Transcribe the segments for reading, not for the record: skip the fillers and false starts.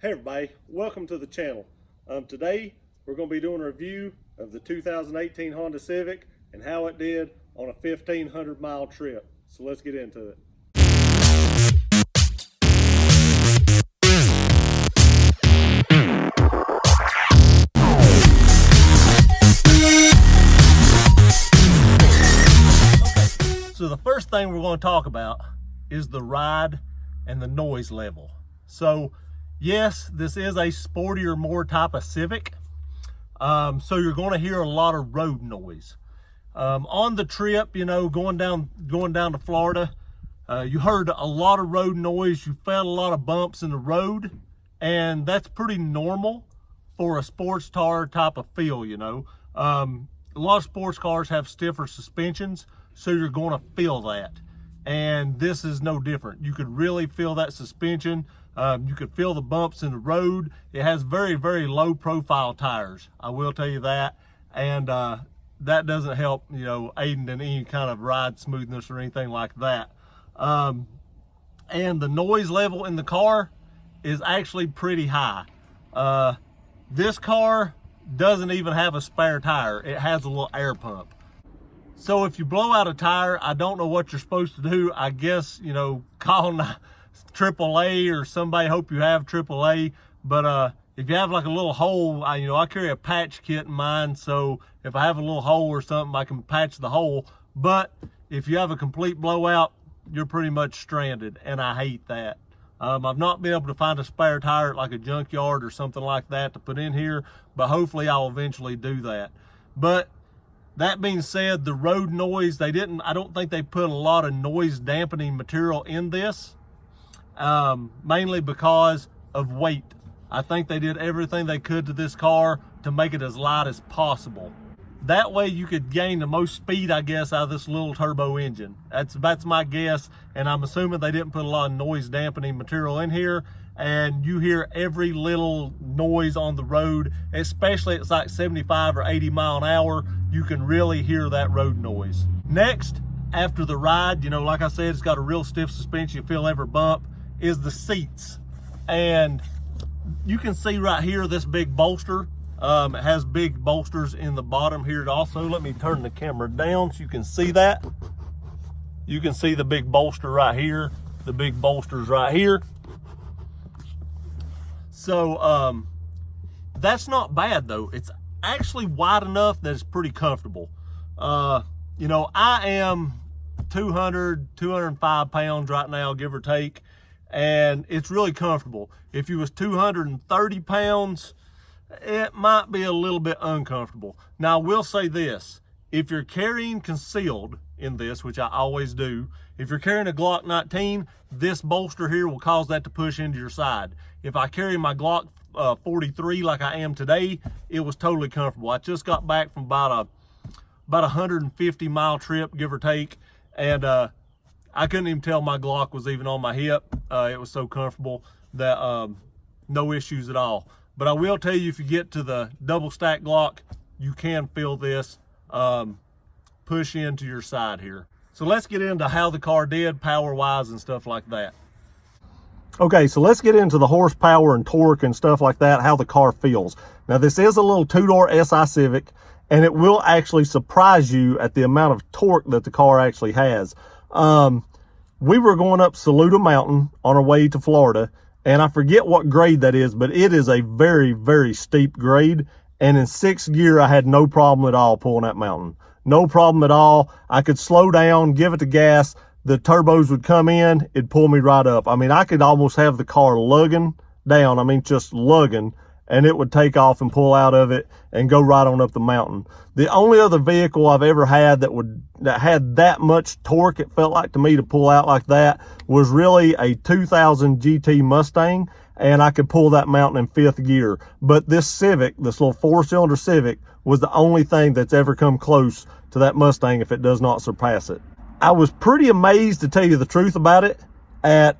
Hey everybody, welcome to the channel. Today we're going to be doing a review of the 2018 Honda Civic and how it did on a 1,500 mile trip. So let's get into it. So the first thing we're going to talk about is the ride and the noise level. So yes, this is a sportier, more type of Civic. So you're going to hear a lot of road noise. On the trip, going down to Florida, you heard a lot of road noise. You felt a lot of bumps in the road, and that's pretty normal for a sports car type of feel. A lot of sports cars have stiffer suspensions, so you're going to feel that. And this is no different. You could really feel that suspension. You could feel the bumps in the road. It has very, very low profile tires, I will tell you that. And that doesn't help, aiding in any kind of ride smoothness or anything like that. And the noise level in the car is actually pretty high. This car doesn't even have a spare tire. It has a little air pump. So if you blow out a tire, I don't know what you're supposed to do. I guess, call AAA or somebody, hope you have AAA. But if you have like a little hole, I carry a patch kit in mine. So if I have a little hole or something, I can patch the hole. But if you have a complete blowout, you're pretty much stranded. And I hate that. I've not been able to find a spare tire at like a junkyard or something like that to put in here. But hopefully I'll eventually do that. But that being said, the road noise, I don't think they put a lot of noise dampening material in this, mainly because of weight. I think they did everything they could to this car to make it as light as possible. That way you could gain the most speed, I guess, out of this little turbo engine. That's my guess, and I'm assuming they didn't put a lot of noise dampening material in here, and you hear every little noise on the road, especially it's like 75 or 80 mile an hour, you can really hear that road noise. Next, after the ride, like I said, it's got a real stiff suspension, you feel every bump, is the seats. And you can see right here this big bolster. It has big bolsters in the bottom here also. Let me turn the camera down so you can see that. You can see the big bolster right here, the big bolsters right here. So that's not bad though. It's actually wide enough that it's pretty comfortable. I am 205 pounds right now, give or take, and it's really comfortable. If you was 230 pounds, it might be a little bit uncomfortable. Now I will say this, if you're carrying concealed in this, which I always do, if you're carrying a Glock 19, this bolster here will cause that to push into your side. If I carry my Glock 43 like I am today, it was totally comfortable. I just got back from about a 150 mile trip, give or take, and I couldn't even tell my Glock was even on my hip. It was so comfortable that no issues at all. But I will tell you, if you get to the double stack Glock, you can feel this push into your side here. So let's get into how the car did power wise and stuff like that. Okay, so let's get into the horsepower and torque and stuff like that, how the car feels. Now this is a little two-door SI Civic, and it will actually surprise you at the amount of torque that the car actually has. We were going up Saluda Mountain on our way to Florida, and I forget what grade that is, but it is a very, very steep grade. And in sixth gear, I had no problem at all pulling that mountain. No problem at all. I could slow down, give it the gas. The turbos would come in, it'd pull me right up. I could almost have the car lugging down. Just lugging, and it would take off and pull out of it and go right on up the mountain. The only other vehicle I've ever had that had that much torque, it felt like to me, to pull out like that, was really a 2000 GT Mustang, and I could pull that mountain in fifth gear. But this Civic, this little four-cylinder Civic, was the only thing that's ever come close to that Mustang, if it does not surpass it. I was pretty amazed, to tell you the truth about it, at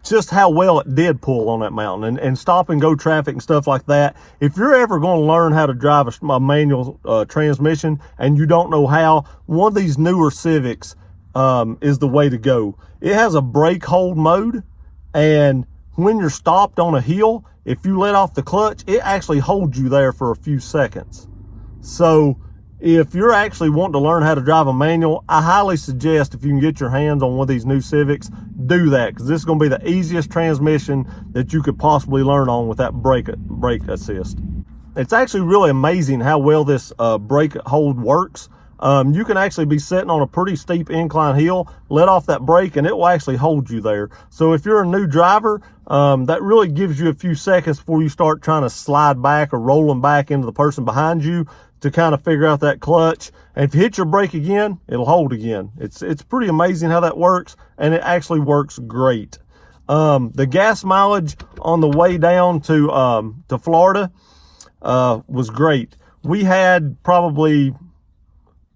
just how well it did pull on that mountain and stop and go traffic and stuff like that. If you're ever going to learn how to drive a manual transmission and you don't know how, one of these newer Civics is the way to go. It has a brake hold mode, and when you're stopped on a hill, if you let off the clutch, it actually holds you there for a few seconds. So if you're actually wanting to learn how to drive a manual, I highly suggest, if you can get your hands on one of these new Civics, do that, because this is going to be the easiest transmission that you could possibly learn on with that brake assist. It's actually really amazing how well this brake hold works. You can actually be sitting on a pretty steep incline hill, let off that brake, and it will actually hold you there. So if you're a new driver, that really gives you a few seconds before you start trying to slide back or rolling back into the person behind you to kind of figure out that clutch. And if you hit your brake again, it'll hold again. It's pretty amazing how that works, and it actually works great. The gas mileage on the way down to Florida was great. We had probably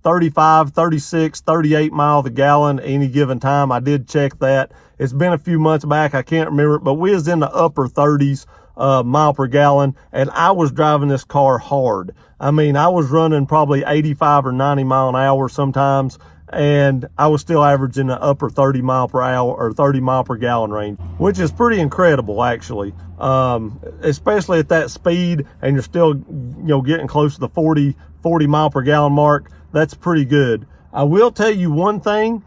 35, 36, 38 miles a gallon any given time. I did check that. It's been a few months back. I can't remember it, but we was in the upper 30s mile per gallon, and I was driving this car hard. I mean, I was running probably 85 or 90 mile an hour sometimes, and I was still averaging the upper 30 mile per hour or 30 mile per gallon range, which is pretty incredible, actually. Especially at that speed, and you're still, getting close to the 40 mile per gallon mark. That's pretty good. I will tell you one thing,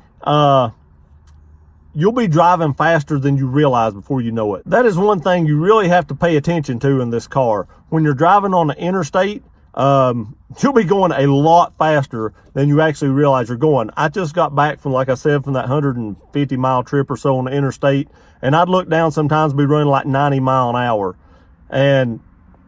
you'll be driving faster than you realize before you know it. That is one thing you really have to pay attention to in this car. When you're driving on the interstate, you'll be going a lot faster than you actually realize you're going. I just got back from, like I said, from that 150 mile trip or so on the interstate, and I'd look down sometimes be running like 90 mile an hour and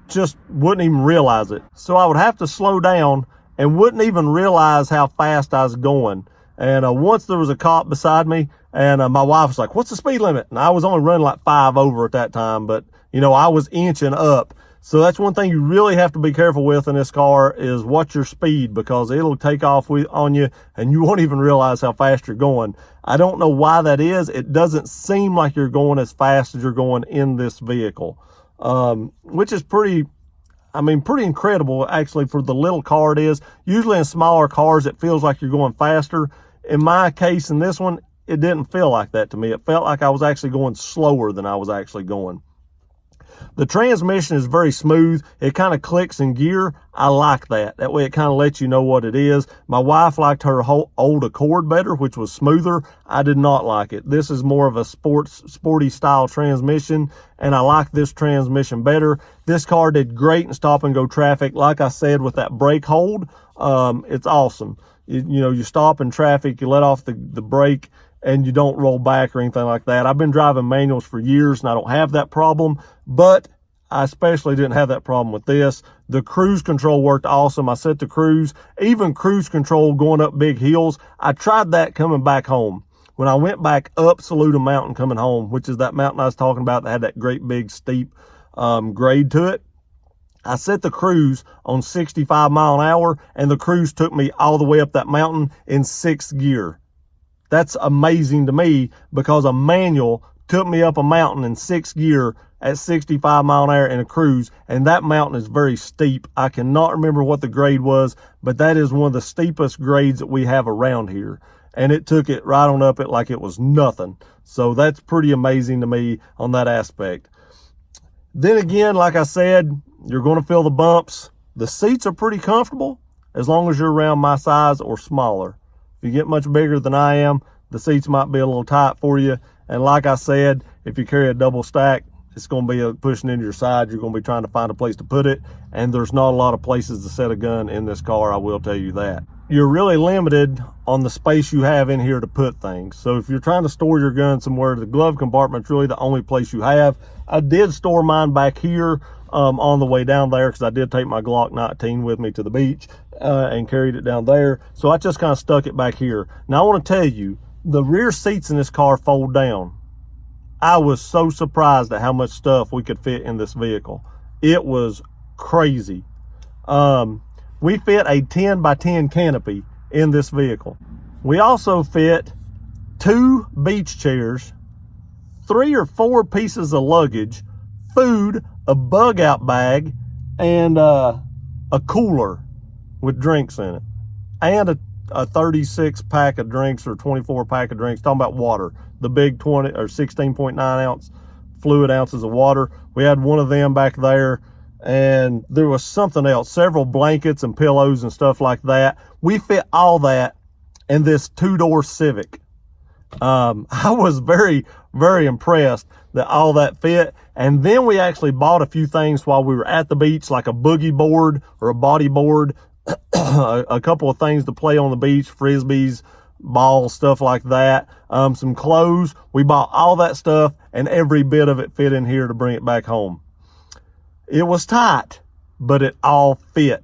just wouldn't even realize it. So I would have to slow down and wouldn't even realize how fast I was going. And once there was a cop beside me, and my wife was like, "What's the speed limit?" And I was only running like 5 over at that time, but I was inching up. So that's one thing you really have to be careful with in this car, is watch your speed, because it'll take off on you and you won't even realize how fast you're going. I don't know why that is. It doesn't seem like you're going as fast as you're going in this vehicle, which is pretty incredible, actually, for the little car it is. Usually in smaller cars, it feels like you're going faster. In my case, in this one, it didn't feel like that to me. It felt like I was actually going slower than I was actually going. The transmission is very smooth. It kind of clicks in gear. I like that. That way it kind of lets you know what it is. My wife liked her old Accord better, which was smoother. I did not like it. This is more of a sporty style transmission, and I like this transmission better. This car did great in stop and go traffic. Like I said, with that brake hold, it's awesome. You stop in traffic, you let off the brake, and you don't roll back or anything like that. I've been driving manuals for years, and I don't have that problem, but I especially didn't have that problem with this. The cruise control worked awesome. I set the cruise, even cruise control going up big hills. I tried that coming back home. When I went back up Saluda Mountain coming home, which is that mountain I was talking about that had that great big steep grade to it, I set the cruise on 65 mile an hour, and the cruise took me all the way up that mountain in 6th gear. That's amazing to me, because a manual took me up a mountain in 6th gear at 65 mile an hour in a cruise, and that mountain is very steep. I cannot remember what the grade was, but that is one of the steepest grades that we have around here, and it took it right on up it like it was nothing. So that's pretty amazing to me on that aspect. Then again, like I said, you're going to feel the bumps. The seats are pretty comfortable as long as you're around my size or smaller. If you get much bigger than I am, the seats might be a little tight for you. And like I said, if you carry a double stack, it's going to be pushing into your side. You're going to be trying to find a place to put it. And there's not a lot of places to set a gun in this car, I will tell you that. You're really limited on the space you have in here to put things. So if you're trying to store your gun somewhere, the glove compartment's really the only place you have. I did store mine back here on the way down there, because I did take my Glock 19 with me to the beach and carried it down there. So I just kind of stuck it back here. Now I want to tell you, the rear seats in this car fold down. I was so surprised at how much stuff we could fit in this vehicle. It was crazy. We fit a 10 by 10 canopy in this vehicle. We also fit 2 beach chairs, 3 or 4 pieces of luggage, food, a bug out bag, and a cooler with drinks in it, and a 36 pack of drinks or 24 pack of drinks, talking about water, the big 20 or 16.9 ounce fluid ounces of water. We had one of them back there, and there was something else, several blankets and pillows and stuff like that. We fit all that in this 2-door Civic. I was very, very impressed that all that fit. And then we actually bought a few things while we were at the beach, like a boogie board or a body board, a couple of things to play on the beach, frisbees, balls, stuff like that. Some clothes. We bought all that stuff, and every bit of it fit in here to bring it back home. It was tight, but it all fit.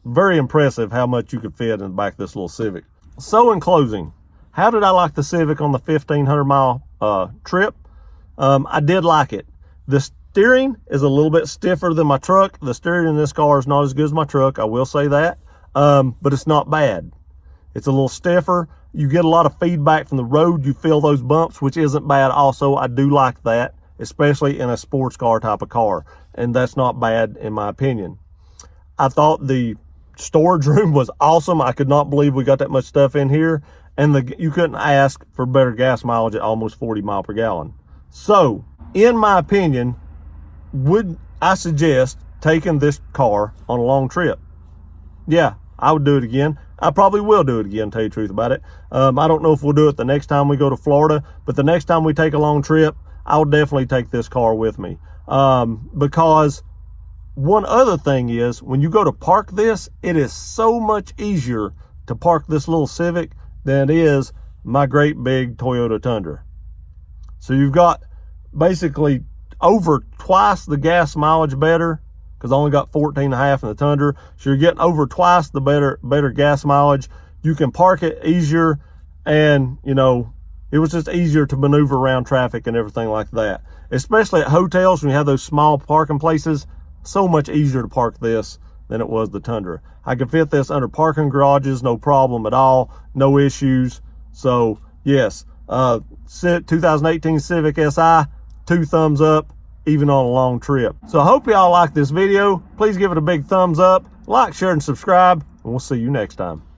Very impressive how much you could fit in the back of this little Civic. So in closing, how did I like the Civic on the 1,500 mile trip? I did like it. The steering is a little bit stiffer than my truck. The steering in this car is not as good as my truck, I will say that, but it's not bad. It's a little stiffer. You get a lot of feedback from the road. You feel those bumps, which isn't bad also. I do like that, especially in a sports car type of car, and that's not bad in my opinion. I thought the storage room was awesome. I could not believe we got that much stuff in here, and you couldn't ask for better gas mileage at almost 40 miles per gallon. So, in my opinion, would I suggest taking this car on a long trip? Yeah, I would do it again. I probably will do it again, to tell you the truth about it. I don't know if we'll do it the next time we go to Florida, but the next time we take a long trip, I'll definitely take this car with me. Because one other thing is, when you go to park this, it is so much easier to park this little Civic than it is my great big Toyota Tundra. So you've got basically over twice the gas mileage better, because I only got 14.5 in the Tundra. So you're getting over twice the better gas mileage. You can park it easier, and you know, it was just easier to maneuver around traffic and everything like that. Especially at hotels, when you have those small parking places, so much easier to park this than it was the Tundra. I could fit this under parking garages, no problem at all, no issues. So yes, 2018 Civic Si, 2 thumbs up, even on a long trip. So I hope y'all like this video. Please give it a big thumbs up, like, share, and subscribe, and we'll see you next time.